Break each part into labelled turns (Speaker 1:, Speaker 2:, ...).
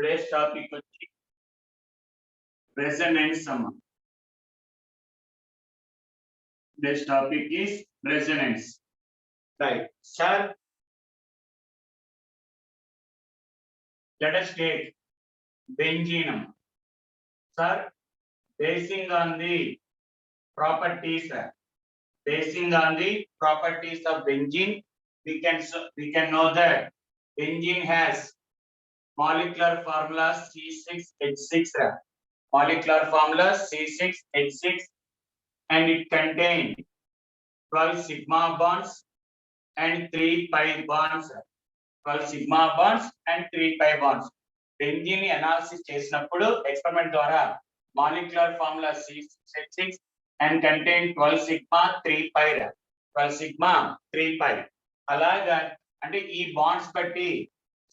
Speaker 1: Today's topic వచ్చి resonance అమ్మ. Today's topic is resonance. Right. Sir, let us take benzene. Sir, basing on the properties of benzene, we can know that benzene has molecular formula C6H6. Molecular formula C6H6, and it contains 12 sigma bonds and 3 pi bonds. 12 sigma bonds and 3 pi bonds. Benzene analysis చేసినప్పుడు experiment ద్వారా molecular formula C6H6 and contain 12 sigma 3 pi. 12 sigma 3 pi. అలాగా అంటే ఈ bonds బట్టి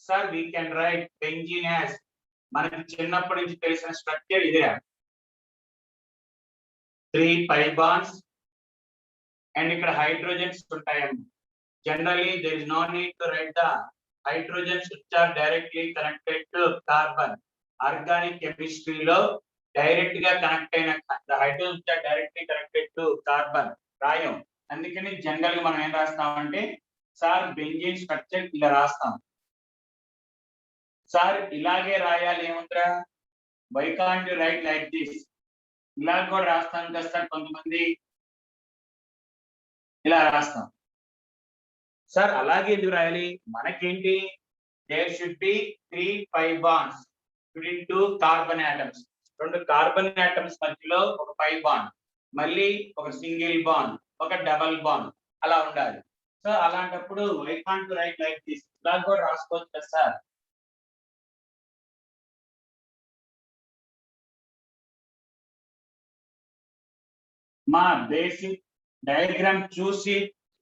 Speaker 1: sir we can write benzene as మనకి చిన్నప్పటి నుంచి తెలిసిన స్ట్రక్చర్ ఇదే. 3 pi bonds and ఇక్కడ hydrogens ఉంటాయమ్మ. Generally there is no need to write the hydrogens which are directly connected to carbon. Organic chemistry లో డైరెక్ట్ గా కనెక్ట్ అయిన hydrogens which are directly connected to carbon రాయం. అందుకని general గా మనం ఏం రాస్తామంటే sir benzene structure ఇలా రాస్తాం. Sir ఇలాగే రాయాలి ఏముందిరా, why can't you write like this, ఇలా కూడా రాస్తాం కదా సార్. కొంతమంది ఇలా రాస్తాం. సార్ అలాగే ఎందుకు రాయాలి, మనకేంటి there should be 3 pi bonds between 2 carbon atoms. 2 carbon atoms మధ్యలో ఒక పై బాండ్, మళ్ళీ ఒక సింగిల్ బాండ్, ఒక డబల్ బాండ్ అలా ఉండాలి. సో అలాంటప్పుడు why can't you write like this, ఇలా కూడా రాసుకోవచ్చు కదా సార్. మా బేసిక్ డయాగ్రామ్ చూసి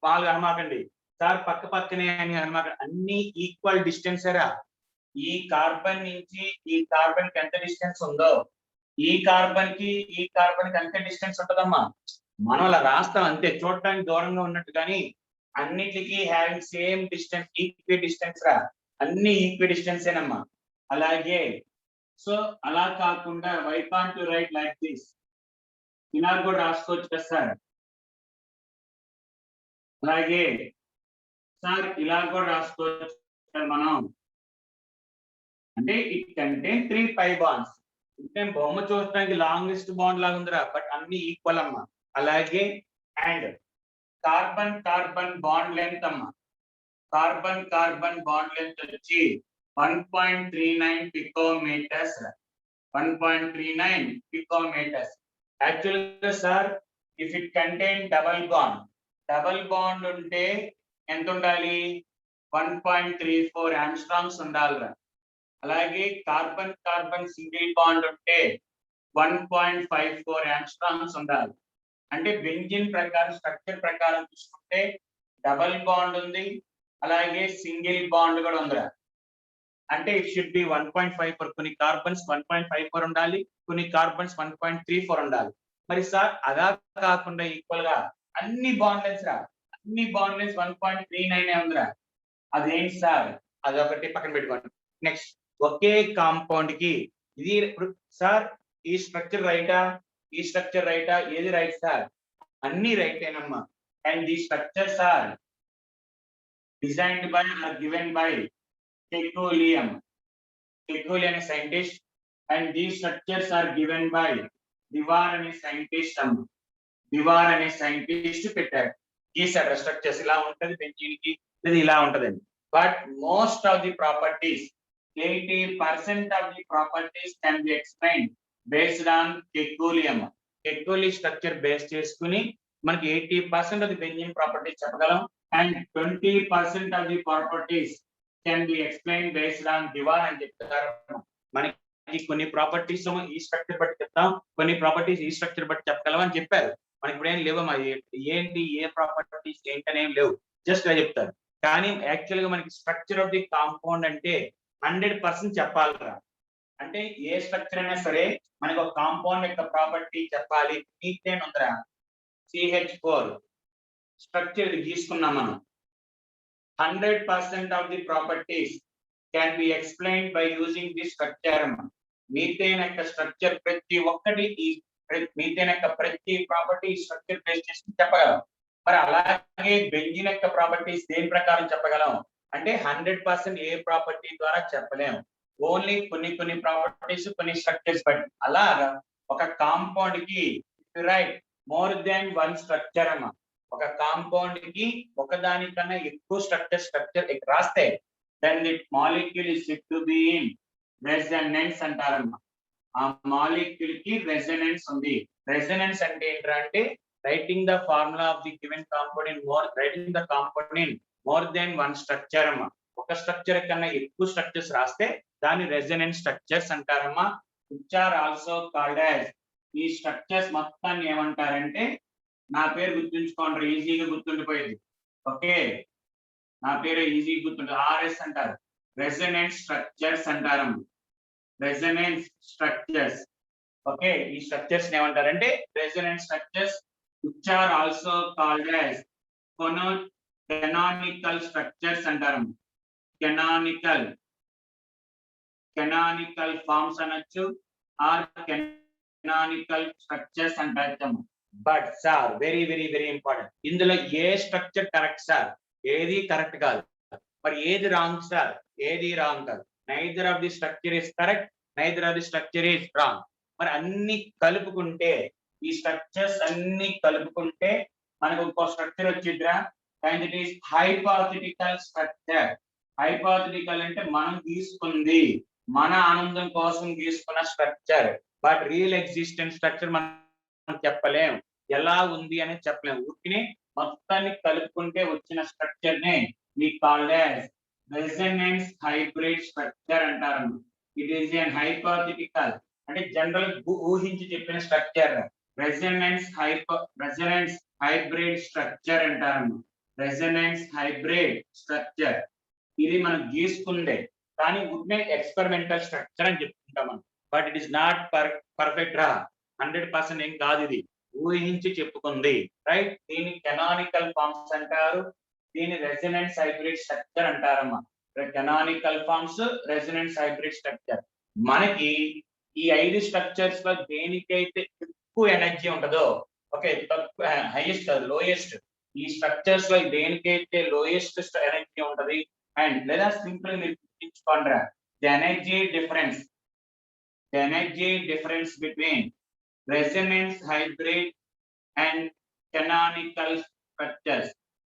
Speaker 1: వాళ్ళు అనమాకండి సార్ పక్క పక్కనే అని అనమాట. అన్ని ఈక్వల్ డిస్టెన్స్ రా. ఈ కార్బన్ నుంచి ఈ కార్బన్ కి ఎంత డిస్టెన్స్ ఉందో ఈ కార్బన్ కి అంతే డిస్టెన్స్ ఉంటదమ్మా. మనం అలా రాస్తాం అంతే, చూడటానికి దూరంగా ఉన్నట్టు, కానీ అన్నిటికీ having same distance, equidistance రా. అన్ని ఈక్వి డిస్టెన్స్ ఏనమ్మా. అలాగే సో అలా కాకుండా why can't you write like this, ఇలా కూడా రాసుకోవచ్చు కదా సార్. అలాగే సార్ ఇలా కూడా రాసుకోవచ్చు మనం. అంటే ఇట్ కంటైన్ 3 pi bonds. అంటే బొమ్మ చూడటానికి లాంగెస్ట్ బాండ్ లాగా ఉందిరా, బట్ అన్ని ఈక్వల్ అమ్మా. అలాగే అండ్ కార్బన్ బాండ్ లెంత్ అమ్మా. కార్బన్ బాండ్ లెంత్ వచ్చి 1.39 పికోమీటర్స్. 1.39 పికోమీటర్స్. యాక్చువల్గా sir if it contain double bond ఉంటే ఎంత ఉండాలి, 1.34 ఆంగ్స్ట్రాంగ్స్ ఉండాలిరా. అలాగే కార్బన్ సింగిల్ బాండ్ ఉంటే 1.54 ఆంగ్స్ట్రాంగ్స్ ఉండాలి. అంటే బెంజీన్ ప్రకారం స్ట్రక్చర్ ప్రకారం చూసుకుంటే డబల్ బాండ్ ఉంది, అలాగే సింగిల్ బాండ్ కూడా ఉందిరా. అంటే ఇట్ షుడ్ బి 1.54. కొన్ని కార్బన్స్ 1.54 ఉండాలి, కొన్ని కార్బన్స్ 1.34 ఉండాలి. మరి సార్ అలా కాకుండా ఈక్వల్ గా అన్ని బాండ్ లెన్స్ 1.39 ఉందిరా. అదేంటి సార్, అదొకటి పక్కన పెట్టుకోండి. నెక్స్ట్ ఒకే కాంపౌండ్ కి ఇది సార్ ఈ స్ట్రక్చర్ రైటా ఏది రైట్ సార్, అన్ని రైట్ ఏనమ్మా. And the structures are designed by or given by Kekulé అనే scientist, and the structures are given by Dewar అనే సైంటిస్ట్ పెట్టారు. ఈ స్ట్రక్చర్స్ ఇలా ఉంటది బెంజీన్ కి, ఇది ఇలా ఉంటదండి. But most of the properties 80% of the properties can be explained based on Kekule structure base చేసుకుని మనకి 80% ఆఫ్ ది బెంజీన్ ప్రాపర్టీస్ చెప్పగలం. And 20% of the properties can be explained based on Dewar అని చెప్తారు. మనకి కొన్ని ప్రాపర్టీస్ ఈ structure బట్టి చెప్తాం, కొన్ని ప్రాపర్టీస్ ఈ స్ట్రక్చర్ బట్టి చెప్పగలం అని చెప్పారు. మనకి ఇప్పుడు ఏం లేవమ్మా, ఏంటి ఏ ప్రాపర్టీస్ ఏంటనేం లేవు, జస్ట్ అలా చెప్తారు. కానీ యాక్చువల్ గా మనకి స్ట్రక్చర్ ఆఫ్ ది కాంపౌండ్ అంటే 100% చెప్పాలిరా. అంటే ఏ స్ట్రక్చర్ అయినా సరే మనకి ఒక కాంపౌండ్ యొక్క ప్రాపర్టీ చెప్పాలి. మీథేన్ ఉందిరా, CH4 స్ట్రక్చర్ ఇది తీసుకున్నాం మనం. 100% of the properties can be explained by using this structure. Methane యొక్క స్ట్రక్చర్ ప్రతి ఒక్కటి ఈ మీథేన్ యొక్క ప్రతి ప్రాపర్టీ స్ట్రక్చర్ బేస్ చేసి చెప్పగలం. మరి అలాగే బెంజీన్ యొక్క ప్రాపర్టీస్ దేని ప్రకారం చెప్పగలం అంటే 100% ఏ ప్రాపర్టీ ద్వారా చెప్పలేము. ఓన్లీ కొన్ని ప్రాపర్టీస్ కొన్ని స్ట్రక్చర్స్ బట్టి. అలాగా ఒక కాంపౌండ్ కి right more than one structure అమ్మా. ఒక కాంపౌండ్ కి ఒకదానికన్నా ఎక్కువ స్ట్రక్చర్ రాస్తే then the molecule is said to be in resonance అంటారమ్మా. ఆ మాలిక్యూల్ కి రెసొనెన్స్ ఉంది. రెసొనెన్స్ అంటే ఏంటంటే writing the formula of the given compound in more than one structure అమ్మా. ఒక స్ట్రక్చర్ కన్నా ఎక్కువ స్ట్రక్చర్స్ రాస్తే దాన్ని రెసొనెన్స్ స్ట్రక్చర్స్ అంటారమ్మా. Which are also called as ఈ స్ట్రక్చర్స్ మొత్తాన్ని ఏమంటారంటే నా పేరు గుర్తుంచుకోండి, ఈజీగా గుర్తుండిపోయింది. ఓకే, నా పేరు ఈజీ గుర్తుంటుంది, ఆర్ఎస్ అంటారు. రెసొనెన్స్ స్ట్రక్చర్స్ అంటారు. Resonance structures. ఓకే, ఈ స్ట్రక్చర్స్ ఏమంటారంటే resonance structures which are also called as canonical structures అంటారు. కెనానికల్ ఫార్మ్స్ అనొచ్చు ఆర్ కెనానికల్ స్ట్రక్చర్స్ అంటారు. But sir very very very important, ఇందులో ఏ స్ట్రక్చర్ కరెక్ట్ సార్, ఏది కరెక్ట్ కాదు. మరి ఏది రాంగ్ సార్, ఏది రాంగ్ కాదు. Neither of the structure is correct, neither of the structure is wrong. మరి అన్ని కలుపుకుంటే ఈ స్ట్రక్చర్స్ అన్ని కలుపుకుంటే మనకు ఇంకో స్ట్రక్చర్ వచ్చిద్రా, and it is hypothetical structure. Hypothetical అంటే మనం తీసుకుంది, మన ఆనందం కోసం తీసుకున్న structure. But real existent structure మనం చెప్పలేం, ఎలా ఉంది అని చెప్పలేము. ఊరికినే మొత్తాన్ని కలుపుకుంటే వచ్చిన స్ట్రక్చర్ నే we called as resonance hybrid structure అంటారు. ఇట్ ఈస్ ఎన్ హైపోథెటికల్ అంటే జనరల్ ఊహించి చెప్పిన స్ట్రక్చర్ రెసొనెన్స్ హైబ్రిడ్ స్ట్రక్చర్ అంటారు. రెసొనెన్స్ హైబ్రిడ్ స్ట్రక్చర్ ఇది మనం గీసుకుందే, కానీ ఉండే ఎక్స్పెరిమెంటల్ స్ట్రక్చర్ అని చెప్పుకుంటాం మనం. But it is not perfect రా, 100% ఏం కాదు, ఇది ఊహించి చెప్పుకుంది. రైట్, దీన్ని కెనానికల్ ఫార్మ్స్ అంటారు, దీని రెసొనెన్స్ హైబ్రిడ్ స్ట్రక్చర్ అంటారమ్మా. Canonical forms, resonance hybrid structure. మనకి ఈ 5 స్ట్రక్చర్స్ లో దేనికైతే ఎక్కువ ఎనర్జీ ఉంటుందో, ఓకే, హైయెస్ట్ కాదు లోయెస్ట్, ఈ స్ట్రక్చర్స్ లో దేనికైతే లోయెస్ట్ ఎనర్జీ ఉంటది అండ్ లేదా సింపుల్ మీరు గుర్తించుకోండి, the energy difference between resonance hybrid and canonical structures,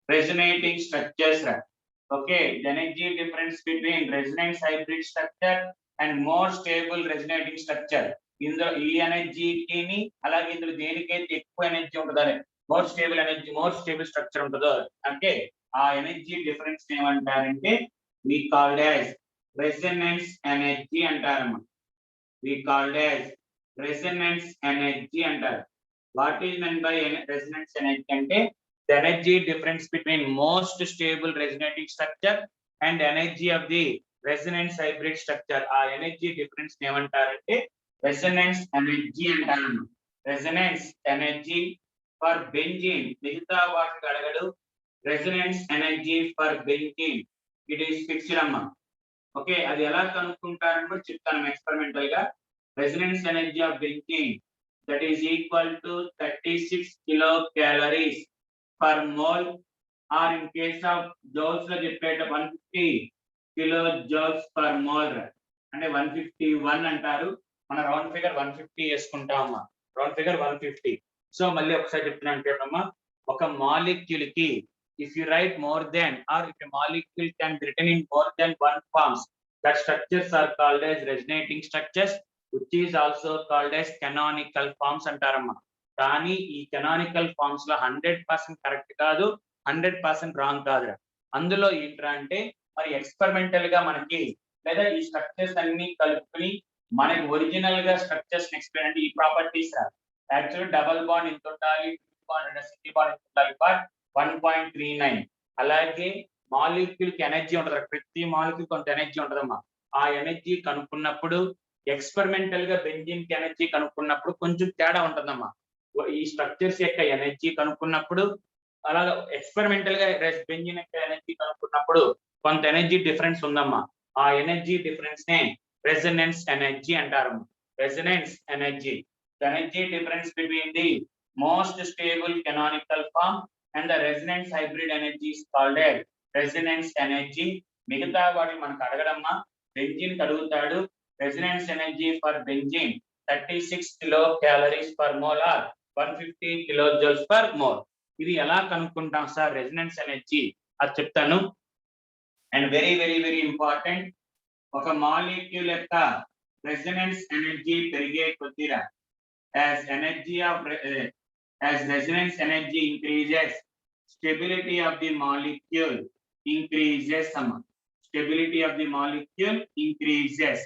Speaker 1: resonating structures. Okay, the energy difference between resonance hybrid structure and more stable resonating structure. ఇందులో ఈ ఎనర్జీని అలాగే ఇందులో దేనికైతే ఎక్కువ ఎనర్జీ ఉంటుందో, మోర్ స్టేబుల్ స్ట్రక్చర్ ఉంటుందో, అంటే ఆ ఎనర్జీ డిఫరెన్స్ ఏమంటారంటే we called as resonance energy అంటారన్నమాట. we called as resonance energy అంటారు. What is meant by resonance energy అంటే the energy difference between most stable resonating structure and energy of the resonance hybrid structure. ఆ energy difference ఏమంటారంటే resonance energy అంటారు. Resonance energy for benzene, మిగతా వాటికి అడగడు. Resonance energy for benzene it is fixed అమ్మా. Okay, అది ఎలా కనుక్కుంటారని కూడా చెప్తాను ఎక్స్పెరిమెంటల్ గా. Resonance energy of benzene that is equal to 36 kilocalories per mole, or in case of joules lo cheppeta 150 kilojoules per mole అంటే 151 అంటారు. మన రౌండ్ ఫిగర్ 150 వేసుకుంటామా, రౌండ్ ఫిగర్ 150. సో మళ్ళీ ఒకసారి చెప్తున్నాను చూడమ్మా, ఒక మాలిక్యూల్ కి if you write more than or if a molecule can be written in more than one forms, that structures are called as resonating structures, which is also called as canonical forms అంటారమ్మా. కానీ ఈ canonical forms లో 100% correct కాదు, 100% wrong కాదు. అందులో ఏంట్రా అంటే మరి experimental గా మనకి లేదా ఈ స్ట్రక్చర్స్ అన్ని కలుపుకొని మనకి ఒరిజినల్ గా స్ట్రక్చర్స్ ఎక్స్ప్లెయిన్ అంటే ఈ ప్రాపర్టీస్ రా. యాక్చువల్లీ డబుల్ బాండ్ ఎంత ఉండాలి, సింగిల్ బాండ్ ఎంత ఉండాలి, బట్ 1.39. అలాగే మాలిక్యూల్ కి ఎనర్జీ ఉంటది, ప్రతి మాలిక్యూల్ కొంత ఎనర్జీ ఉంటదమ్మా. ఆ ఎనర్జీ కనుక్కున్నప్పుడు ఎక్స్పెరిమెంటల్ గా బెంజీన్ కి ఎనర్జీ కనుక్కున్నప్పుడు కొంచెం తేడా ఉంటుందమ్మా. ఈ స్ట్రక్చర్స్ యొక్క ఎనర్జీ కనుక్కున్నప్పుడు అలాగే ఎక్స్పెరిమెంటల్ గా బెంజీన్ యొక్క ఎనర్జీ కనుక్కున్నప్పుడు కొంత ఎనర్జీ డిఫరెన్స్ ఉందమ్మా. ఆ ఎనర్జీ డిఫరెన్స్ నే రెసొనెన్స్ ఎనర్జీ అంటారు. Resonance energy, the energy difference between the most stable canonical form and the resonance hybrid energy is called as resonance energy. మిగతా వాటి మనకు అడగడమ్మా, బెంజీన్ అడుగుతాడు. Resonance energy for benzene 36 kilo calories per mole or 150 kilo joules per mole. ఇది ఎలా కనుక్కుంటాం sir resonance energy అది చెప్తాను. And very very very important, ఒక మాలిక్యూల్ యొక్క రెసొనెన్స్ ఎనర్జీ పెరిగే కొద్దిగా as resonance energy increases, stability of the molecule increases. Stability of the molecule increases.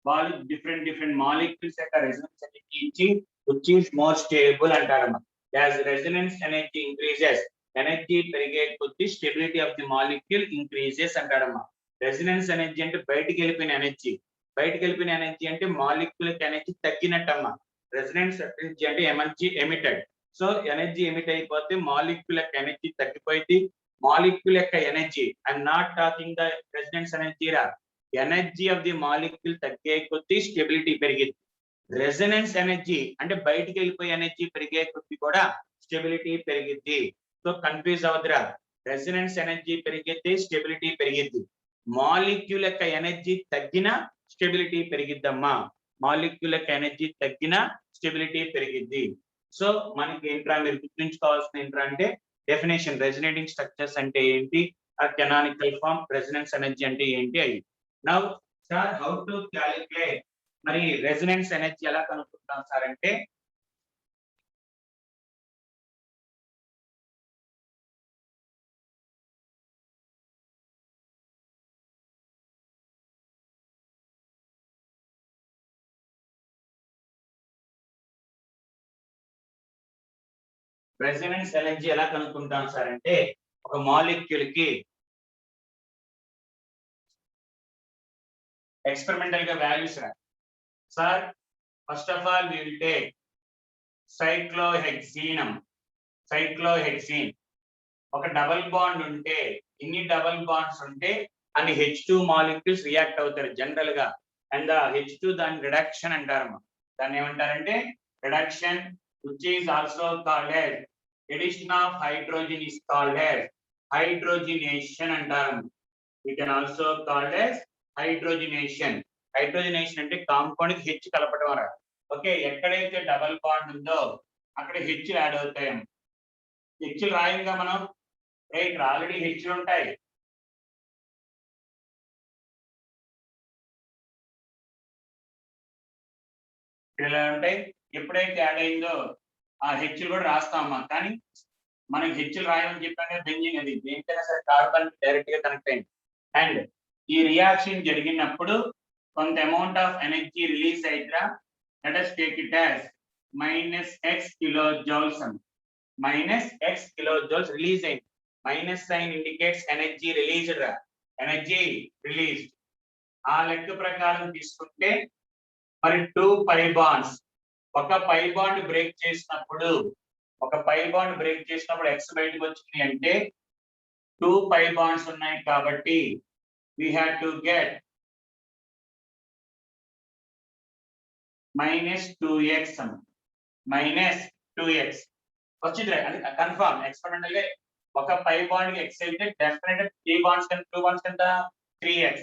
Speaker 1: All different molecules యొక్క resonance energy ఇచ్చి which is more stable అంటారమ్మ. As resonance energy increases, energy పెరిగే కొద్ది stability of the molecule increases అంటారమ్మ. Resonance energy అంటే బయటికి వెళ్ళిపోయిన energy, బయటికి వెళ్ళిపోయిన ఎనర్జీ అంటే మాలిక్యూల్ ఎనర్జీ తగ్గినట్టమ్మా. రెసొనెన్స్ ఎనర్జీ అంటే energy emitted. So energy emit అయిపోతే మాలిక్యూల్ యొక్క ఎనర్జీ తగ్గిపోయింది. మాలిక్యూల్ యొక్క energy, I'm not talking the resonance energy రా, ఎనర్జీ ఆఫ్ ది మాలిక్యూల్ తగ్గే కొద్ది స్టెబిలిటీ పెరిగింది. రెసొనెన్స్ ఎనర్జీ అంటే బయటికి వెళ్ళిపోయే ఎనర్జీ పెరిగే కొద్ది కూడా స్టెబిలిటీ పెరిగిద్ది. సో కన్ఫ్యూజ్ అవుతురా, రెసొనెన్స్ ఎనర్జీ పెరిగితే స్టెబిలిటీ పెరిగిద్ది. మాలిక్యూల్ యొక్క ఎనర్జీ తగ్గిన స్టెబిలిటీ పెరిగిద్దమ్మా. మాలిక్యూల్ యొక్క ఎనర్జీ తగ్గిన స్టెబిలిటీ పెరిగిద్ది. సో మనకి ఏంట్రా మీరు గుర్తుంచుకోవాల్సిన ఏంట్రా అంటే డెఫినేషన్, రెసొనేటింగ్ స్ట్రక్చర్స్ అంటే ఏంటి, ఆ కెనానికల్ ఫామ్, రెసొనెన్స్ ఎనర్జీ అంటే ఏంటి అవి. Now sir how to calculate, మరి రెసొనెన్స్ ఎనర్జీ ఎలా కనుక్కుంటాం సార్ అంటే రెసొనెన్స్ ఎనర్జీ ఎలా కనుక్కుంటాం సార్ అంటే ఒక మాలిక్యూల్ కి ఎక్స్పెరిమెంటల్ గా వాల్యూస్ రా sir. First of all we will take cyclohexene. ఒక డబుల్ బాండ్ ఉంటే ఇన్ని డబుల్ బాండ్స్ ఉంటే అన్ని H2 మాలిక్యూల్స్ రియాక్ట్ అవుతారు జనరల్ గా. అండ్ H2 దాని రిడక్షన్ అంటారు. దాన్ని ఏమంటారంటే reduction, which is also called as addition of hydrogen is called as hydrogenation అంటారు. We can also called as hydrogenation. Hydrogenation అంటే కాంపౌండ్ కి H కలపడం రా. ఓకే, ఎక్కడైతే డబుల్ బాండ్ ఉందో అక్కడ H యాడ్ అవుతాయి. H రాయంగా మనం ఇక్కడ ఆల్రెడీ H ఉంటాయి. ఇలా ఉంటాయి. ఎప్పుడైతే యాడ్ అయిందో ఆ H కూడా రాస్తామమ్మా. కానీ మనకి H రాయమని చెప్పాను బెంజీన్, అది దేనికైనా సరే కార్బన్ డైరెక్ట్ గా కనెక్ట్ అయింది. అండ్ ఈ రియాక్షన్ జరిగినప్పుడు కొంత అమౌంట్ ఆఫ్ ఎనర్జీ రిలీజ్ అయిద్రా. Let us take it as -x kilojoules. -x kilojoules రిలీజ్ అయింది. Minus sign indicates energy released రా, ఎనర్జీ రిలీజ్డ్. ఆ లెక్క ప్రకారం తీసుకుంటే మరి 2 పై బాండ్స్, ఒక పై బాండ్ బ్రేక్ చేసినప్పుడు x బయటకు వచ్చింది అంటే 2 పై బాండ్స్ ఉన్నాయి కాబట్టి we had to get -2x. వచ్చింది అది కన్ఫర్మ్. ఎక్స్పెరిమెంటల్ గా ఒక పై బాండ్ కి x అయితే డెఫినెట్ 3 బాండ్స్ కంటే 2 బాండ్స్ కంటే 3x.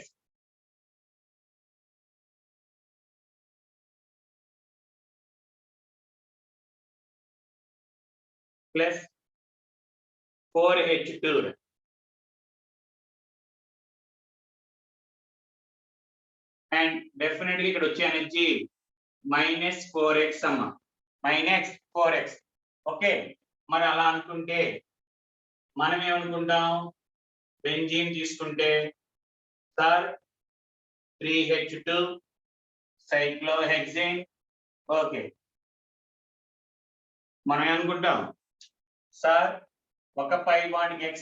Speaker 1: Plus 4H2. And definitely ఇక్కడ వచ్చే ఎనర్జీ -4x అమ్మ, -4x. ఓకే, మరి అలా అనుకుంటే మనం ఏమనుకుంటాం, బెంజీన్ తీసుకుంటే సార్ 3H2 సైక్లోహెక్సేన్. ఓకే, మనం ఏమనుకుంటాం సార్ ఒక పై బాండ్ కి x,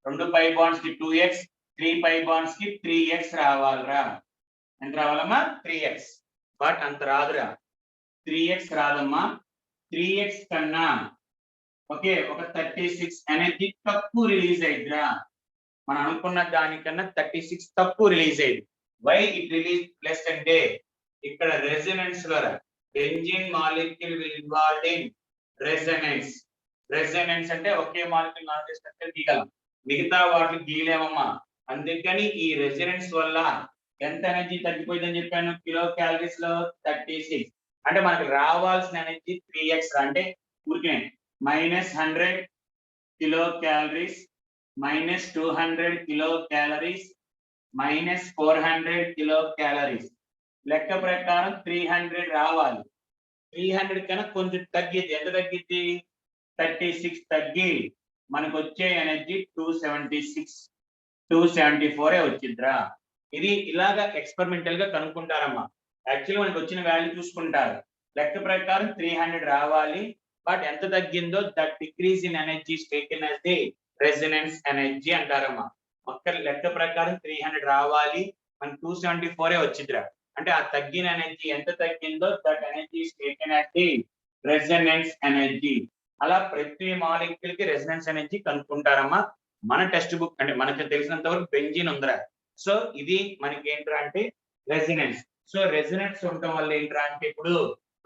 Speaker 1: 2 పై బాండ్స్ కి 2x, 3 పై బాండ్స్ కి 3x రావాలరా. ఎంత రావాలమ్మా? 3x. బట్ అంత రాదురా, 3x రాదమ్మా. 3x కన్నా ఓకే ఒక 36 ఎనర్జీ తక్కువ రిలీజ్ అయ్యిద్రా. మనం అనుకున్న దానికన్నా 36 తక్కువ రిలీజ్ అయ్యింది. వై ఇట్ రిలీజ్ ప్లస్ అంటే ఇక్కడ రెసినెన్స్ లో benzene molecule will involve in resonance. Resonance అంటే ఒకే మాలిక్యూల్ నాలుగు స్ట్రక్చర్ గీయగలం, మిగతా వాటిని గీయలేమమ్మా. అందుకని ఈ రెసినెన్స్ వల్ల ఎంత ఎనర్జీ తగ్గిపోయిందని చెప్పాను, కిలో క్యాలరీస్ లో 36. అంటే మనకి రావాల్సిన ఎనర్జీ 3x అంటే ఊరికే -100 kilo calories, -200 kilo calories, -400 kilo calories. లెక్క ప్రకారం 300 రావాలి. 300 కన్నా కొంచెం తగ్గిద్ది. ఎంత తగ్గిద్ది? 36 తగ్గి మనకు వచ్చే ఎనర్జీ 274 వచ్చిద్దిరా. ఇది ఇలాగా ఎక్స్పెరిమెంటల్ గా కనుక్కుంటారమ్మా. యాక్చువల్లీ మనకు వచ్చిన వాల్యూ చూసుకుంటారు. లెక్క ప్రకారం 300 రావాలి. బట్ ఎంత తగ్గిందో that decrease in energy taken as the resonance energy అంటారమ్మా. ఒక్క లెక్క ప్రకారం 300 రావాలి, మనకు 274 వచ్చిద్దిరా. అంటే ఆ తగ్గిన ఎనర్జీ ఎంత తగ్గిందో that energy taken as the resonance energy. అలా ప్రతి మాలిక్యూల్ కి రెసినెన్స్ ఎనర్జీ కనుక్కుంటారమ్మా. మన టెక్స్ట్ బుక్ అంటే మనకి తెలిసినంత వరకు బెంజీన్ ఉందిరా. సో ఇది మనకి ఏంట్రా అంటే రెసినెన్స్. సో రెసినెన్స్ ఉండటం వల్ల ఏంట్రా అంటే ఇప్పుడు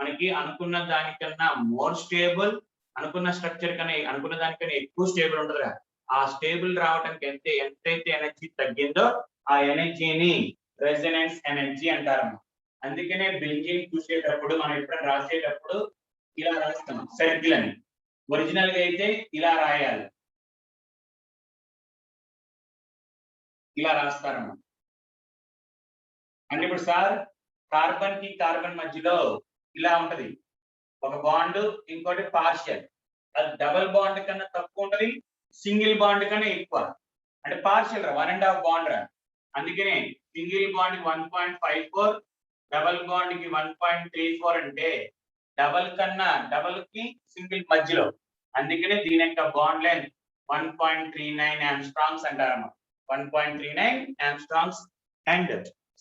Speaker 1: మనకి అనుకున్న దానికన్నా మోర్ స్టేబుల్, అనుకున్న స్ట్రక్చర్ కన్నా అనుకున్న దానికన్నా ఎక్కువ స్టేబుల్ ఉంటుందిరా. ఆ స్టేబుల్ రావడానికి ఎంతైతే ఎనర్జీ తగ్గిందో ఆ ఎనర్జీని రెసినెన్స్ ఎనర్జీ అంటారమ్మా. అందుకనే బెంజీన్ చూసేటప్పుడు మనం ఎప్పుడైనా రాసేటప్పుడు ఇలా రాస్తాం సర్కిల్ అని. ఒరిజినల్ గా అయితే ఇలా రాయాలి, ఇలా రాస్తారమ్మా. అంటే ఇప్పుడు సార్ కార్బన్ కి కార్బన్ మధ్యలో ఇలా ఉంటది ఒక బాండ్, ఇంకోటి పార్షియల్. అది డబుల్ బాండ్ కన్నా తక్కువ ఉంటది, సింగిల్ బాండ్ కన్నా ఎక్కువ. అంటే పార్షియల్ రా 1.5 బాండ్ రా. అందుకనే సింగిల్ బాండ్ కి 1.54, డబుల్ బాండ్ కి 1.34 అంటే డబుల్ కి సింగిల్ మధ్యలో. అందుకనే దీని యొక్క బాండ్ లెంత్ 1.39 ఆంగ్స్ట్రామ్స్ అంటారమ్మా. 1.39 ఆంగ్స్ట్రామ్స్. అండ్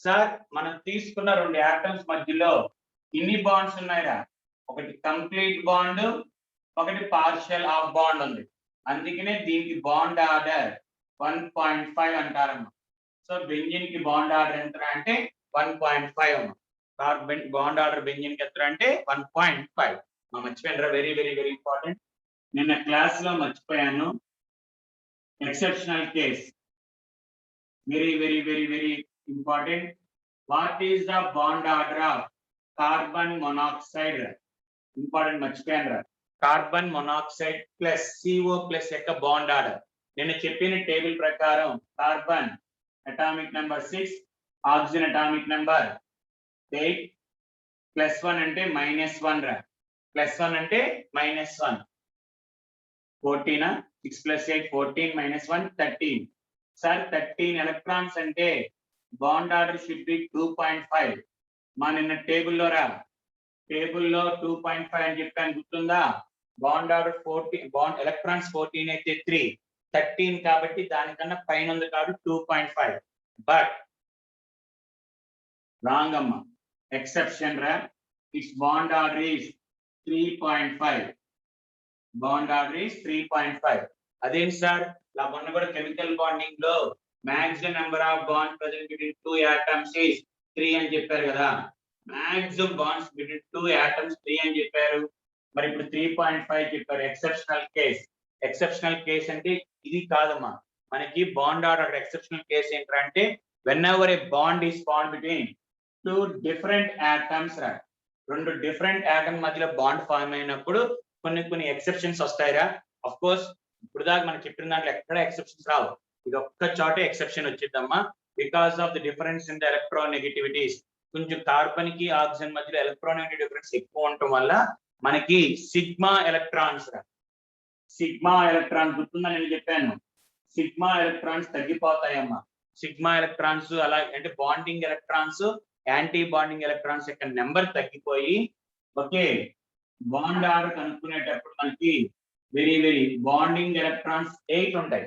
Speaker 1: సార్ మనం తీసుకున్న రెండు ఆటమ్స్ మధ్యలో ఇన్ని బాండ్స్ ఉన్నాయిరా. ఒకటి కంప్లీట్ బాండ్, ఒకటి పార్షియల్ ఆఫ్ బాండ్ ఉంది. అందుకనే దీనికి బాండ్ ఆర్డర్ 1.5 అంటారమ్మా. సో బెంజీన్ కి బాండ్ ఆర్డర్ ఎంత అంటే 1.5 అమ్మా. కార్బన్ బాండ్ ఆర్డర్ బెంజీన్ కి ఎంత అంటే 1.5. మర్చిపోయినరా, వెరీ వెరీ వెరీ ఇంపార్టెంట్. నిన్న క్లాస్ లో మర్చిపోయాను, exceptional case very very very very important. What is the bond order of carbon monoxide? Important, మర్చిపోయాను. Carbon monoxide plus CO plus యొక్క బాండ్ ఆర్డర్ నేను చెప్పిన టేబుల్ ప్రకారం carbon atomic number 6, oxygen atomic number 8, +1 అంటే -1 రా. +1 అంటే -1. 14 6 + 8 14 -1 13. సార్ 13 ఎలక్ట్రాన్స్ అంటే bond order should be 2.5. మా నిన్న టేబుల్లో 2.5 అని చెప్పాను, గుర్తుందా? బాండ్ ఆర్డర్ 14, బాండ్ ఎలక్ట్రాన్స్ 14 అయితే 3, 13 కాబట్టి దానికన్నా పైన ఉంది కాబట్టి 2.5. బట్ రాంగ్ అమ్మా, ఎక్సెప్షన్ రా. It's bond order is 3.5. Bond order is 3.5. అదేంటి సార్, ఇలా మొన్న కూడా కెమికల్ బాండింగ్ లో maximum number of bond present between 2 atoms is 3 అని చెప్పారు కదా. మాక్సిమం బాండ్స్ బిట్వీన్ 2 ఆటమ్స్ 3 అని చెప్పారు. మరి ఇప్పుడు 3.5 చెప్పారు. ఎక్సెప్షనల్ కేస్ అంటే ఇది కాదమ్మా. మనకి బాండ్ ఆర్డర్ ఎక్సెప్షనల్ కేస్ ఏంటంటే whenever a bond is formed between two different atoms రా. రెండు డిఫరెంట్ ఆటమ్ మధ్యలో బాండ్ ఫార్మ్ అయినప్పుడు కొన్ని ఎక్సెప్షన్స్ వస్తాయిరా. ఆఫ్ కోర్స్ ఇప్పుడు దాకా మనం చెప్పిన దాంట్లో ఎక్కడ ఎక్సెప్షన్స్ రావు. ఇది ఒక్క చోటే ఎక్సెప్షన్ వచ్చిందమ్మా. Because of the difference in the electronegativities. కొంచెం కార్బన్ కి ఆక్సిజన్ మధ్యలో ఎలక్ట్రోనెగటివ్ డిఫరెన్స్ ఎక్కువ ఉండటం వల్ల మనకి సిగ్మా ఎలక్ట్రాన్స్ రా. సిగ్మా ఎలక్ట్రాన్ గుర్తుందా, నేను చెప్పాను. సిగ్మా ఎలక్ట్రాన్స్ తగ్గిపోతాయమ్మా. సిగ్మా ఎలక్ట్రాన్స్ అలా అంటే bonding electrons, anti bonding electrons యొక్క నెంబర్ తగ్గిపోయి ఓకే బాండ్ ఆర్డర్ కనుక్కునేటప్పుడు మనకి వెరీ వెరీ బాండింగ్ ఎలక్ట్రాన్స్ 8 ఉంటాయి.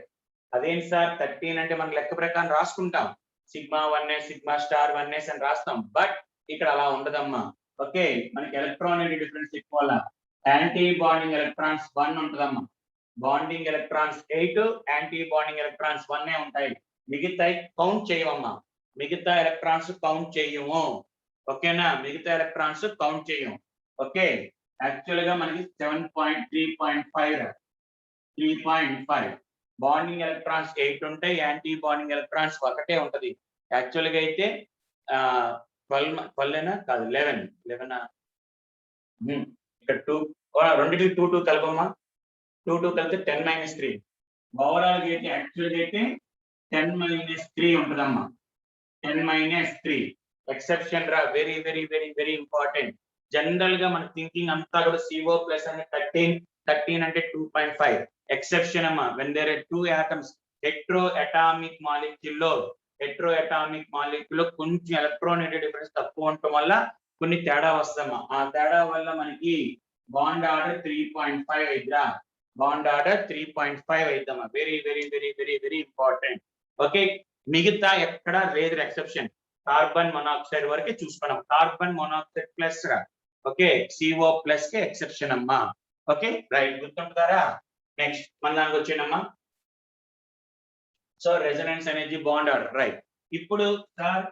Speaker 1: అదేంటి సార్ 13 అంటే మనం లెక్క ప్రకారం రాసుకుంటాం sigma 1s sigma star 1s అని రాస్తాం. బట్ ఇక్కడ అలా ఉండదమ్మా. ఓకే మనకి ఎలక్ట్రానిక్ డిఫరెన్స్ ఎక్కువ వల్ల యాంటీ బాండింగ్ ఎలక్ట్రాన్స్ 1 ఉంటుందమ్మా. Bonding electrons 8, anti bonding electrons 1 ఉంటాయి. మిగతాయి కౌంట్ చేయవమ్మా. మిగతా ఎలక్ట్రాన్స్ కౌంట్ చేయము. ఓకేనా, మిగతా ఎలక్ట్రాన్స్ కౌంట్ చేయము. ఓకే, యాక్చువల్ గా మనకి 3.5 బాండింగ్ ఎలక్ట్రాన్స్ 8 ఉంటాయి, యాంటీ బాండింగ్ ఎలక్ట్రాన్స్ ఒకటే ఉంటది. యాక్చువల్ గా అయితే 12 కాదు 11 ఇక్కడ 2 రెండింటికి 2 కలపమ్మా. 2 కలిపితే 10 - 3. ఓవరాల్ అయితే యాక్చువల్ అయితే 10 - 3 ఉంటదమ్మా. 10 - 3 ఎక్సెప్షన్ రా, very very very very important. General గా మన థింకింగ్ అంతా కూడా CO ప్లస్ అంటే 13 అంటే 2.5. ఎక్సెప్షన్ అమ్మా, when there are 2 atoms heteroatomic molecule కొంచెం ఎలక్ట్రోనెగేటివ్ డిఫరెన్స్ తక్కువ ఉండటం వల్ల కొన్ని తేడా వస్తామా. ఆ తేడా వల్ల మనకి బాండ్ ఆర్డర్ 3.5 అయిద్దా. బాండ్ ఆర్డర్ 3.5 అయిద్దమ్మా. Very very very very very important. Okay, మిగతా ఎక్కడ లేదు ఎక్సెప్షన్. కార్బన్ మొనాక్సైడ్ వరకే చూసుకున్నాం. కార్బన్ మొనాక్సైడ్ ప్లస్ రా. ఓకే, CO ప్లస్ కి ఎక్సెప్షన్ అమ్మా. ఓకే రైట్, గుర్తుంటారా. నెక్స్ట్ మన దానికి వచ్చేనమ్మా. So resonance energy bond order right. ఇప్పుడు సార్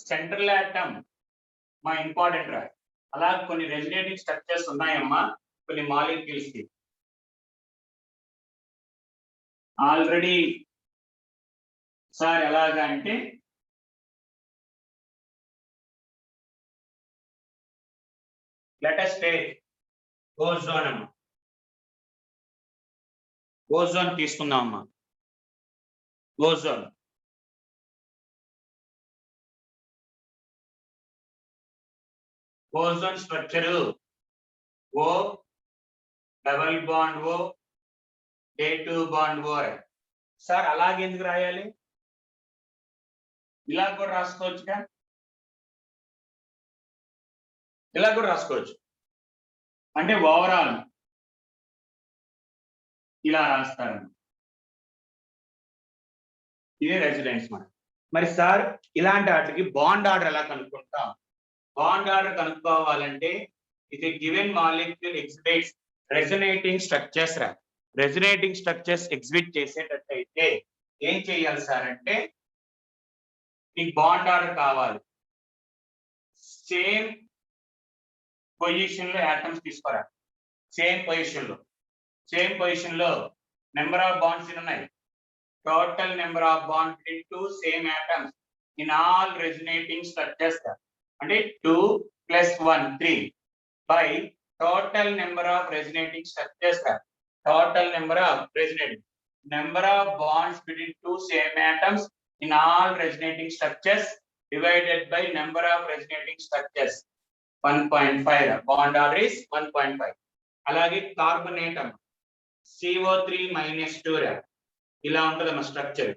Speaker 1: సెంట్రల్ ఆటమ్ మా ఇంపార్టెంట్ రా. అలా కొన్ని రెజొనేటింగ్ స్ట్రక్చర్స్ ఉన్నాయమ్మా కొన్ని మాలిక్యూల్స్ కి. ఆల్రెడీ సార్ ఎలాగా అంటే లెటెస్ట్ టేక్ ఓజోన్ అమ్మా. ఓజోన్ తీసుకుందాం అమ్మా. Ozone structure O double bond O K2 bond O. Sir అలాగే ఎందుకు రాయాలి, ఇలా కూడా రాసుకోవచ్చుగా. ఇలా కూడా రాసుకోవచ్చు. అంటే ఓవరాల్ ఇలా రాస్తారు. ఇదే రెసిడెన్స్ మనం. మరి సార్ ఇలాంటి వాటికి బాండ్ ఆర్డర్ ఎలా కనుక్కుంటాం. బాండ్ ఆర్డర్ కనుక్కోవాలంటే ఇది given molecule exhibits resonating structures రా. రెజొనేటింగ్ స్ట్రక్చర్స్ ఎగ్జిబిట్ చేసేటట్టయితే ఏం చేయాలి సార్ అంటే మీకు బాండ్ ఆర్డర్ కావాలి. సేమ్ పొజిషన్ లో ఆటమ్స్ తీసుకోరా. సేమ్ పొజిషన్ లో నెంబర్ ఆఫ్ బాండ్స్ ఉన్నాయి. Total number of bonds between 2 same atoms in all resonating structures అంటే 2 + 1 3 by total number of resonating structures. Total number of bonds between 2 same atoms in all resonating structures divided by number of resonating structures. 1.5. Bond order is 1.5. అలాగే carbon atom CO3 - 2 ఇలా ఉంటదమ్మా structure.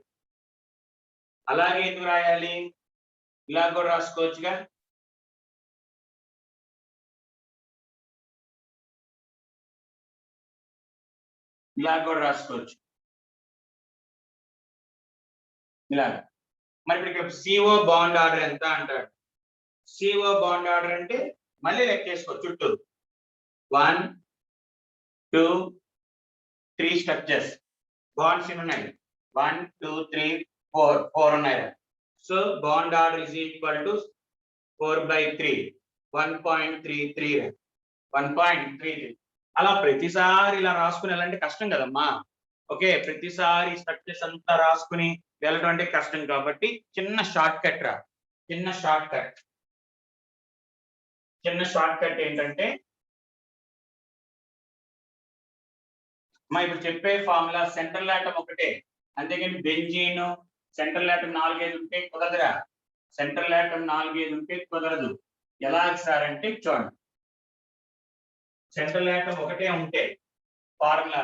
Speaker 1: అలాగే ఎందుకు రాయాలి, ఇలా కూడా రాసుకోవచ్చుగా. ఇలా కూడా రాసుకోవచ్చు ఇలా. మరి ఇక్కడ CO బాండ్ ఆర్డర్ ఎంత అంటాడు. CO బాండ్ ఆర్డర్ అంటే మళ్ళీ లెక్కేసుకో చుట్టూ 1 2 3 స్ట్రక్చర్స్ బాండ్స్ ఉన్నాయి. 1 2 3 4 ఉన్నాయి. So bond order is equal to 4/3 1.33. 1.33. అలా ప్రతిసారి ఇలా రాసుకుని వెళ్ళాలంటే కష్టం కదమ్మా. ఓకే, ప్రతిసారి స్ట్రక్చర్స్ అంతా రాసుకుని వెళ్ళడం అంటే కష్టం కాబట్టి చిన్న షార్ట్ కట్ రా. చిన్న షార్ట్ కట్ ఏంటంటే మా ఇప్పుడు చెప్పే ఫార్ములా సెంట్రల్ ఆటమ్ ఒకటే, అంతేగాని బెంజీన్ సెంట్రల్ ఆటమ్ 4-5 ఉంటే కుదరదురా. సెంట్రల్ ఆటమ్ 4-5 ఉంటే కుదరదు. ఎలా సార్ అంటే చూడండి, సెంట్రల్ ఆటమ్ ఒకటే ఉంటే ఫార్ములా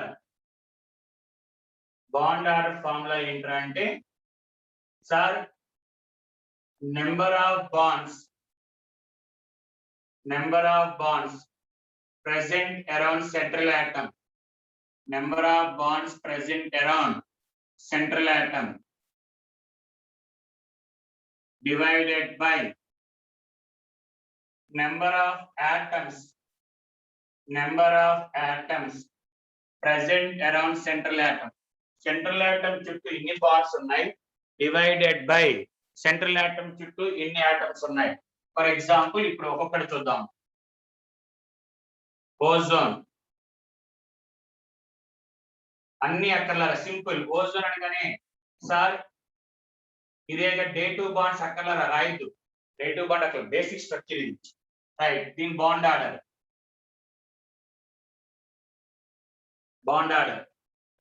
Speaker 1: బాండ్ ఆర్డర్ ఫార్ములా ఏంట్రా అంటే sir number of bonds present around central atom. Number of bonds present around central atom divided by number of atoms present around central atom. Central atom చుట్టూ ఎన్ని bonds ఉన్నాయి divided by central atom చుట్టూ ఎన్ని atoms ఉన్నాయి. For example ఇప్పుడు ఒక్కొక్కటి చూద్దాం. Ozone అన్ని అక్కర్ల సింపుల్. ఓజోన్ అనగానే సార్ ఇదేగా డే 2 బాండ్స్ అక్కర్ల రాయద్దు. డే 2 బాండ్ అక్కడ బేసిక్ స్ట్రక్చర్ ఇది. రైట్, దీని bond order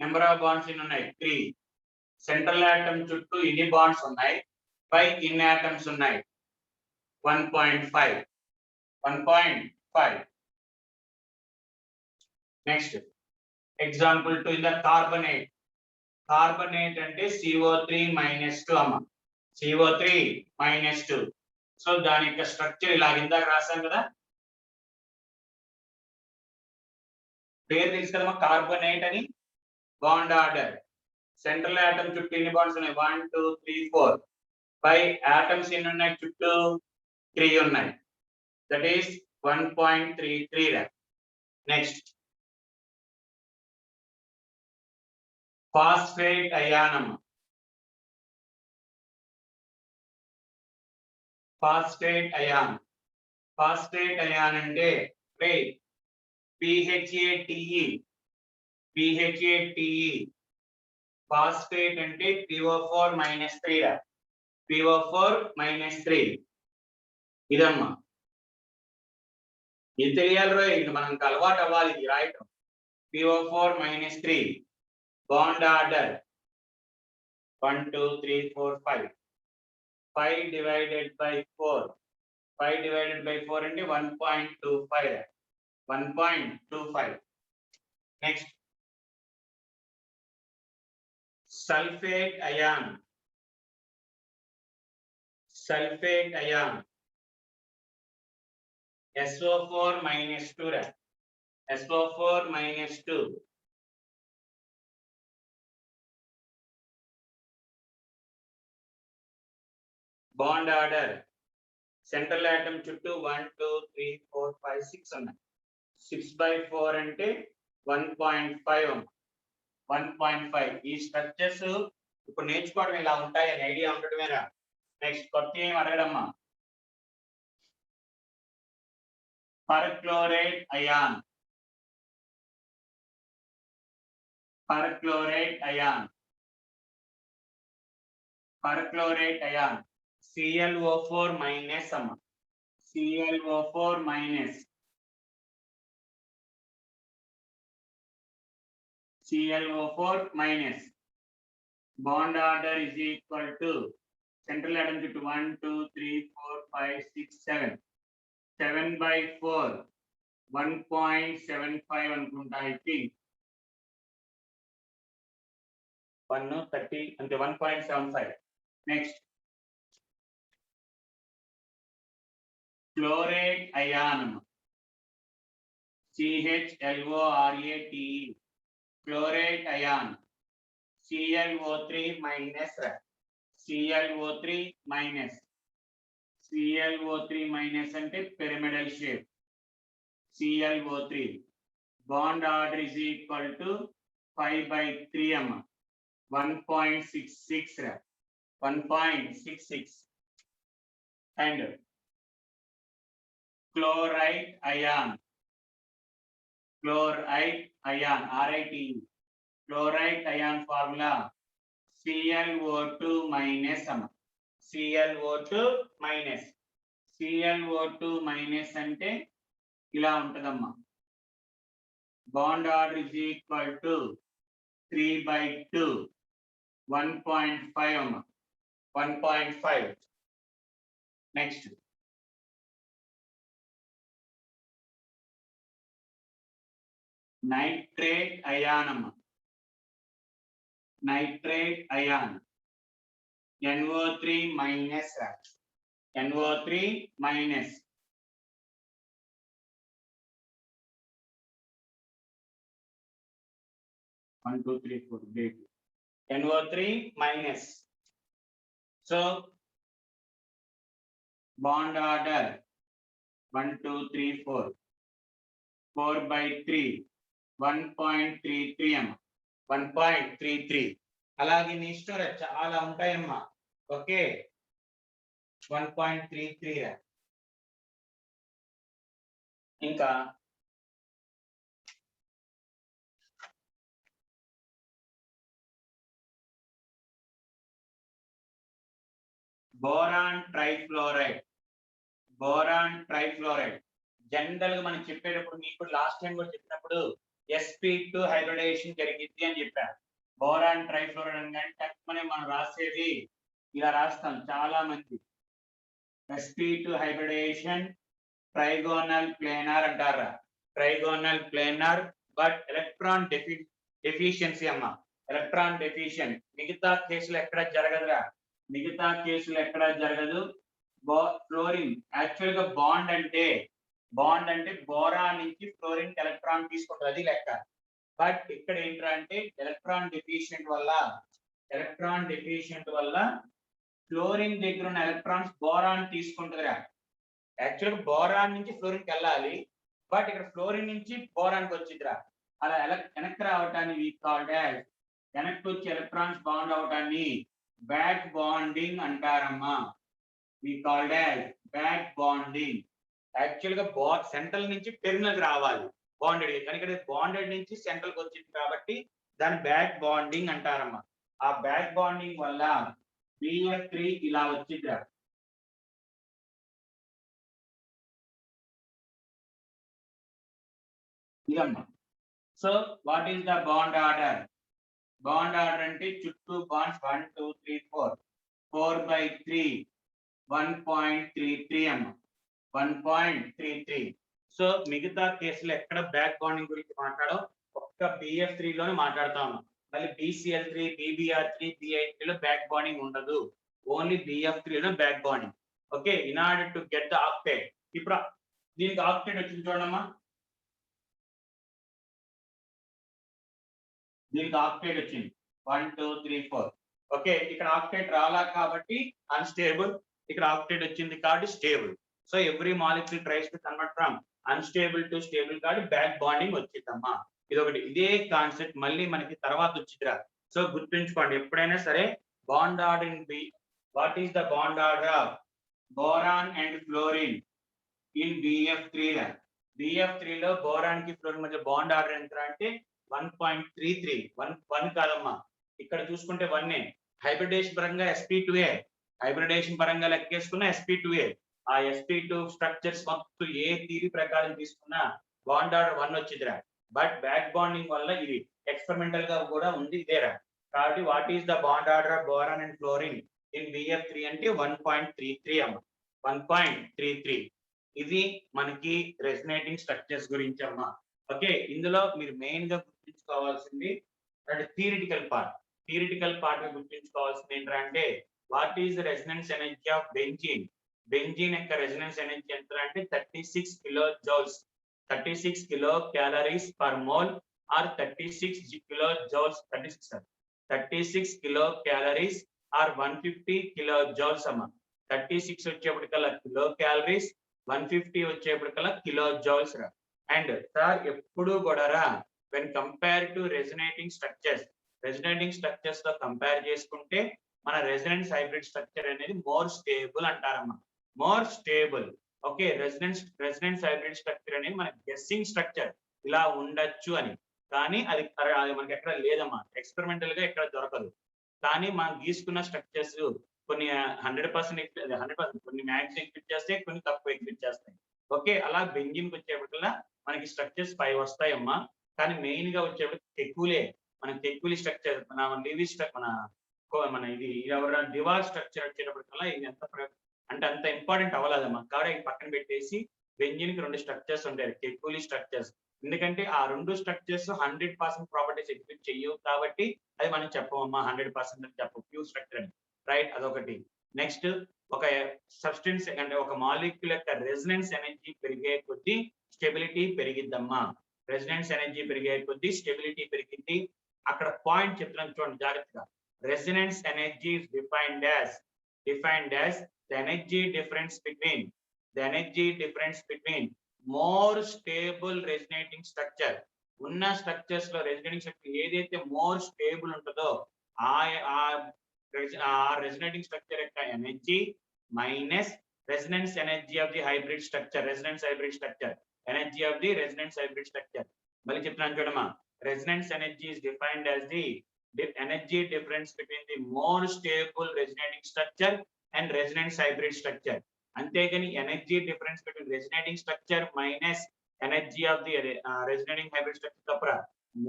Speaker 1: number of bonds ఎన్ని ఉన్నాయి 3. సెంట్రల్ ఆటమ్ చుట్టూ ఎన్ని బాండ్స్ ఉన్నాయి బై ఎన్ని ఆటమ్స్ ఉన్నాయి 1.5. Next example 2 in the carbonate అంటే CO3 -2 అమ్మ. CO3 -2. సో దాని యొక్క స్ట్రక్చర్ ఇలా ఇందాక రాసాం కదా, పేరు తెలుసు కదమ్మా కార్బనేట్ అని. బాండ్ ఆర్డర్ సెంట్రల్ ఆటమ్ చుట్టూ ఎన్ని బాండ్స్ ఉన్నాయి 1 2 3 4. బై ఆటమ్స్ ఎన్ని ఉన్నాయి చుట్టూ 3 ఉన్నాయి. That is 1.33. Next phosphate ion. Phosphate ion అంటే PHATE. ఫాస్ఫేట్ అంటే PO4 -3. ఇదమ్మా, ఇది తెలియాలి రోయ్, ఇది మనకు అలవాటు అవ్వాలి ఇది రాయటం. PO4 -3. Bond order 1 2 3 4 5. 5 divided by 4 అంటే 1.25. Next sulphate ion SO4 -2 SO4 -2. Bond order central atom చుట్టూ 1 2 3 4 5 6 ఉన్నాయి. 6/4 అంటే 1.5. ఈ స్ట్రక్చర్స్ ఇప్పుడు నేర్చుకోవడం ఇలా ఉంటాయి అని ఐడియా ఉండటమేరా. నెక్స్ట్ కొత్త ఏం అడగడమ్మా. పర్క్లోరైడ్ అయాన్ ClO4 అమ్మ. ClO4 bond order is equal to central atom చుట్టూ 1 2 3 4 5 6 7. 7/4 1.75 అనుకుంటా. ఐ థింక్ 130 అంటే 1.75. Next fluoride ion CHLORATE. Fluoride ion ClO3 అంటే pyramidal shape ClO3. Bond order is equal to 5/3 అమ్మ. 1.66. And chloride ion RITE. Chloride ion formula ClO2 అమ్మ. ClO2 అంటే ఇలా ఉంటదమ్మా. Bond order is equal to 3/2. 1.5 అమ్మ. 1.5. Next nitrate ion అమ్మ. NO3 minus. One, two, three, four. NO3 minus. So bond order 1 2 3 4. 4/3. 1.33 అమ్మా, 1.33. అలాగే నీ ఇష్టం చాలా ఉంటాయమ్మా. ఓకే, 1.33. ఇంకా boron trifluoride. Boron trifluoride general గా మనం చెప్పేటప్పుడు మీకు లాస్ట్ టైం కూడా చెప్పినప్పుడు sp2 హైబ్రిడేషన్ జరిగింది అని చెప్పారు. బోరాన్ ట్రైఫ్లోరైడ్ అంటే మనం రాసేది ఇలా రాస్తాం చాలా మంది. sp2 హైబ్రిడేషన్ ట్రైగోనల్ ప్లేనార్ అంటారా, trigonal planar. But electron deficiency అమ్మా, ఎలక్ట్రాన్ డెఫిషియెంట్. మిగతా కేసులు ఎక్కడ జరగదురా, మిగతా కేసులు ఎక్కడ జరగదు. ఫ్లోరిన్ యాక్చువల్ గా బాండ్ అంటే బోరాన్ నుంచి ఫ్లోరిన్ ఎలక్ట్రాన్ తీసుకుంటుంది, అది లెక్క. బట్ ఇక్కడ ఏంటంటే ఎలక్ట్రాన్ డెఫిషియెంట్ వల్ల ఫ్లోరిన్ దగ్గర ఉన్న ఎలక్ట్రాన్స్ బోరాన్ తీసుకుంటుందిరా. యాక్చువల్ గా బోరాన్ నుంచి ఫ్లోరిన్ కి వెళ్ళాలి, బట్ ఇక్కడ ఫ్లోరిన్ నుంచి బోరాన్ కి వచ్చిందిరా. అలా వెనక్కి రావటాన్ని వెనక్కి వచ్చి ఎలక్ట్రాన్స్ బాండ్ అవటాన్ని బ్యాక్ బాండింగ్ అంటారమ్మా. we called as back bonding. Actual గా సెంట్రల్ నుంచి టెర్మినల్ రావాలి బాండెడ్, కానీ ఇక్కడ బాండెడ్ నుంచి సెంట్రల్ కి వచ్చింది కాబట్టి దాని బ్యాక్ బాండింగ్ అంటారమ్మా. ఆ బ్యాక్ బాండింగ్ వల్ల BF3 ఇలా వచ్చింది. ఇదమ్మా. So what is the bond order? Bond order అంటే చుట్టూ బాండ్స్ 1 2 3 4 4/3 1.33 అమ్మ, 1.33. సో మిగతా కేసులు ఎక్కడ బ్యాక్ బాండింగ్ గురించి మాట్లాడో ఒక్క BF3 లోనే మాట్లాడతాము. మళ్ళీ BCl3 BBr3 BI3 లో బ్యాక్ బాండింగ్ ఉండదు, ఓన్లీ BF3 లో back bonding. Okay, in order to get the octet. ఇప్పుడు దీనికి ఆక్టేట్ వచ్చింది చూడమ్మా, దీనికి ఆక్టేట్ వచ్చింది 1 2 3 4. ఓకే, ఇక్కడ ఆక్టేట్ రాలా కాబట్టి అన్స్టేబుల్, ఇక్కడ ఆక్టేట్ వచ్చింది కాబట్టి stable. So every molecule tries to convert from unstable to stable కాబట్టి బ్యాక్ బాండింగ్ వచ్చిందమ్మా. ఇది ఒకటి, ఇదే కాన్సెప్ట్ మళ్ళీ మనకి తర్వాత వచ్చిందిరా. సో గుర్తుంచుకోండి ఎప్పుడైనా సరే bond order in B, what is the bond order of boron and fluorine in BF3? BF3 లో బోరాన్ కి ఫ్లోరిన్ మధ్య బాండ్ ఆర్డర్ ఎంత అంటే 1.33. 1 కాదమ్మా, ఇక్కడ చూసుకుంటే 1. హైబ్రిడేషన్ పరంగా sp2a, హైబ్రిడేషన్ పరంగా లెక్కేసుకున్న sp2a. ఆ sp2 స్ట్రక్చర్స్ మొత్తం ఏ థియరీ ప్రకారం తీసుకున్నా బాండ్ ఆర్డర్ 1 వచ్చిందిరా. బట్ బ్యాక్ బాండింగ్ వల్ల ఇది ఎక్స్పెరిమెంటల్ గా కూడా ఉంది ఇదేరా. కాబట్టి what is the bond order of boron and fluorine in BF3 అంటే 1.33 అమ్మ, 1.33. ఇది మనకి రెజనేటింగ్ స్ట్రక్చర్స్ గురించి అమ్మా. ఓకే, ఇందులో మీరు మెయిన్ గా గుర్తుంచుకోవాల్సింది అంటే థియరిటికల్ పార్ట్ గుర్తుంచుకోవాల్సింది ఏంటంటే what is the resonance energy of benzene. Benzene యొక్క రెజనెన్స్ ఎనర్జీ ఎంత అంటే 36 kilojoules, 36 kilo calories per mole or 36 kilojoules, 36 kilo calories or 150 kilo joules అమ్మా. 36 వచ్చేప్పటికల్లా కిలో క్యాలరీస్, 150 వచ్చేప్పటికల్లా కిలో జౌల్స్ రా. అండ్ సార్ ఎప్పుడు కూడా రా when compare to resonating structures తో కంపేర్ చేసుకుంటే మన రెజనెన్స్ హైబ్రిడ్ స్ట్రక్చర్ అనేది మోర్ స్టేబుల్ అంటారమ్మా, more stable. Okay, resonance hybrid structure అనేది మన గెస్సింగ్ స్ట్రక్చర్ ఇలా ఉండొచ్చు అని, కానీ అది మనకి ఎక్కడ లేదమ్మా, ఎక్స్పెరిమెంటల్ గా ఎక్కడ దొరకదు. కానీ మనం గీసుకున్న స్ట్రక్చర్స్ కొన్ని 100% కొన్ని మ్యాక్స్ ఎగ్జిట్ చేస్తాయి, కొన్ని తక్కువ ఎగ్జిట్ చేస్తాయి. ఓకే, అలా బెంజిన్ వచ్చేప్పటికల్లా మనకి స్ట్రక్చర్స్ 5 వస్తాయమ్మా. కానీ మెయిన్ గా వచ్చేప్పటికి మన టెక్యూలీ స్ట్రక్చర్, మన లివి స్ట్రక్చర్, మన ఇది డివాల్ స్ట్రక్చర్ వచ్చేటప్పటికల్లా ఇది అంత ఇంపార్టెంట్ అవ్వలేదమ్మా. కాబట్టి పక్కన పెట్టేసి బెంజిన్ కి 2 స్ట్రక్చర్స్ ఉంటాయి, టెక్యూలీ స్ట్రక్చర్స్. ఎందుకంటే ఆ 2 స్ట్రక్చర్స్ 100% ప్రాపర్టీస్ ఎగ్జిబిట్ చెయ్యవు కాబట్టి అది మనం చెప్పమమ్మా, 100% అని చెప్పు ప్యూర్ స్ట్రక్చర్ అని, రైట్? అదొకటి. నెక్స్ట్, ఒక సబ్స్టెన్స్ అంటే ఒక మాలిక్యూల్ యొక్క రెజనెన్స్ ఎనర్జీ పెరిగే కొద్దీ స్టెబిలిటీ పెరిగిద్దమ్మా. రెజనెన్స్ ఎనర్జీ పెరిగే కొద్దీ స్టెబిలిటీ పెరిగింది. అక్కడ పాయింట్ చెప్తున్నాను చూడండి జాగ్రత్తగా. Resonance energy is defined as the energy difference between more stable resonating structure ఉన్న స్ట్రక్చర్స్ లో రెసినేటింగ్ స్ట్రక్చర్ ఏదైతే మోర్ స్టేబుల్ ఉంటుందో ఆ రెసినేటింగ్ స్ట్రక్చర్ యొక్క energy minus resonance energy of the hybrid structure, resonance hybrid structure, energy of the resonance hybrid structure. మళ్ళీ చెప్తున్నాను చూడమ్మా, resonance energy is defined as the energy difference between the more stable resonating structure and resonance hybrid structure. అంతేగాని energy difference between resonating structure minus energy of the resonating hybrid structure తప్పరా.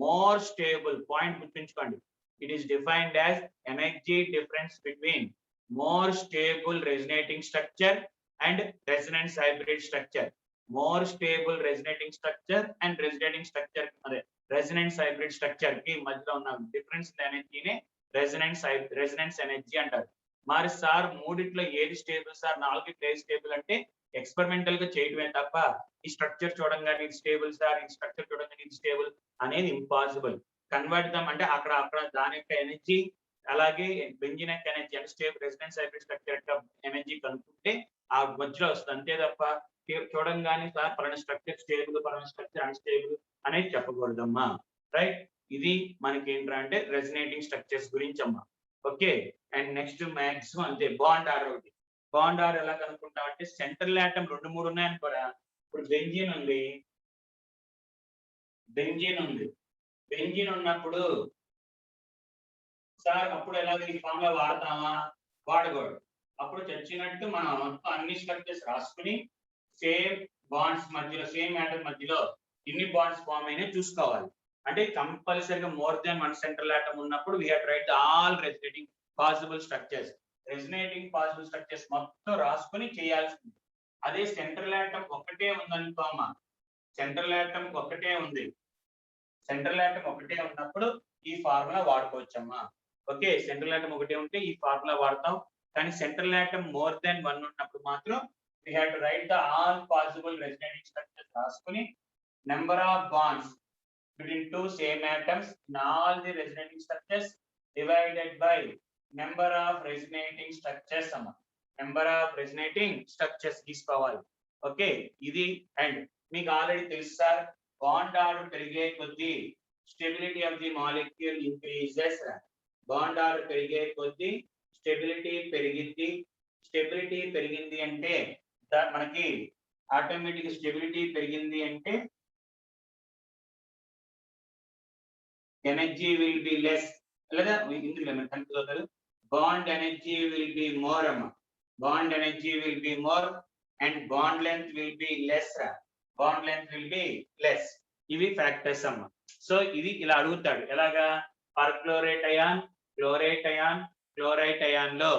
Speaker 1: more stable point గుర్తుంచుకోండి, it is defined as energy difference between more stable resonating structure and resonance hybrid structure. more stable resonating structure and resonating structure resonance hybrid structure ki madhya unna difference energy ne resonance energy antaru. మరి sir మూడిట్లో ఏది stable sir, నాలుగిట్లో ఏది stable అంటే experimental గా చేయడమే తప్ప ఈ structure చూడంగానే ఇది స్టేబుల్ సార్, ఈ స్ట్రక్చర్ చూడంగానే ఇది స్టేబుల్ అనేది ఇంపాసిబుల్. కన్వర్ట్ దమ్ అంటే అక్కడ దాని యొక్క ఎనర్జీ అలాగే బెంజిన్ యొక్క energy unstable residence hybrid structure యొక్క ఎనర్జీ కనుక్కుంటే ఆ మధ్యలో వస్తుంది. అంతే తప్ప చూడంగానే సార్ పలానా స్ట్రక్చర్ స్టేబుల్, పలానా స్ట్రక్చర్ అన్స్టేబుల్ అనేది చెప్పకూడదమ్మా. రైట్, ఇది మనకి ఏంటంటే రెసినేటింగ్ స్ట్రక్చర్స్ గురించి అమ్మా. ఓకే, అండ్ నెక్స్ట్ మాక్సిమం అంతే బాండ్ ఆర్డర్ ఒకటి. బాండ్ ఆర్డర్ ఎలా కనుక్కుంటాం అంటే సెంట్రల్ ఆటమ్ 2-3 ఉన్నాయనుకోరా. ఇప్పుడు బెంజిన్ ఉంది, బెంజిన్ ఉన్నప్పుడు సార్ అప్పుడు ఎలాగ ఈ ఫార్ములా వాడతామా, వాడకూడదు. అప్పుడు చచ్చినట్టు మనం అన్ని స్ట్రక్చర్స్ రాసుకుని సేమ్ బాండ్స్ మధ్యలో, సేమ్ ఆటమ్ మధ్యలో ఎన్ని బాండ్స్ ఫామ్ అయినా చూసుకోవాలి. అంటే కంపల్సరీగా మోర్ దెన్ 1 సెంట్రల్ ఆటమ్ ఉన్నప్పుడు we have to write all resonating possible structures. Resonating possible structures మొత్తం రాసుకుని చేయాల్సింది. అదే సెంట్రల్ ఆటమ్ ఒకటే ఉందనుకో అమ్మా, సెంట్రల్ ఆటమ్ ఒకటే ఉంది, సెంట్రల్ ఆటమ్ ఒకటే ఉన్నప్పుడు ఈ ఫార్ములా వాడుకోవచ్చమ్మా. ఓకే, సెంట్రల్ ఆటమ్ ఒకటే ఉంటే ఈ ఫార్ములా వాడతాం. కానీ సెంట్రల్ ఆటమ్ మోర్ దెన్ 1 ఉన్నప్పుడు మాత్రం we have to write the all possible resonating structures రాసుకుని number of bonds between two same atoms in all the resonating structures divided by number of resonating structures అమ్మా. number of resonating structures తీసుకోవాలి. Okay, ఇది and మీకు already తెలుసు sir, bond order పెరిగే కొద్దీ stability of the molecule increases. Bond order పెరిగే కొద్దీ stability పెరిగింది. స్టెబిలిటీ పెరిగింది అంటే మనకి ఆటోమేటిక్ స్టెబిలిటీ పెరిగింది అంటే ఎనర్జీ విల్ బి లెస్. లేదా ఇందులో మనం కనుక్కోగలరు, bond energy will be more అమ్మ, bond energy will be more and bond length will be less, bond length will be less. ఇవి ఫ్యాక్టర్స్ అమ్మ. సో ఇది ఇలా అడుగుతాడు, ఎలాగా perchlorate ion, chlorate ion, chlorite ion లో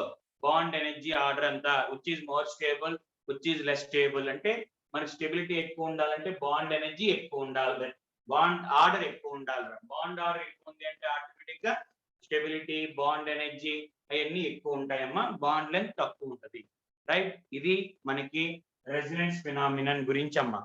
Speaker 1: బాండ్ ఎనర్జీ ఆర్డర్ అంతా which is more stable, which is less stable. అంటే మనకి స్టెబిలిటీ ఎక్కువ ఉండాలంటే బాండ్ ఎనర్జీ ఎక్కువ ఉండాలి, బాండ్ ఆర్డర్ ఎక్కువ ఉండాలి. బాండ్ ఆర్డర్ ఎక్కువ ఉంది అంటే ఆటోమేటిక్ గా స్టెబిలిటీ, బాండ్ ఎనర్జీ అవన్నీ ఎక్కువ ఉంటాయమ్మా, బాండ్ లెంత్ తక్కువ ఉంటది. రైట్, ఇది మనకి రెసినెన్స్ ఫినామినన్ గురించి అమ్మా.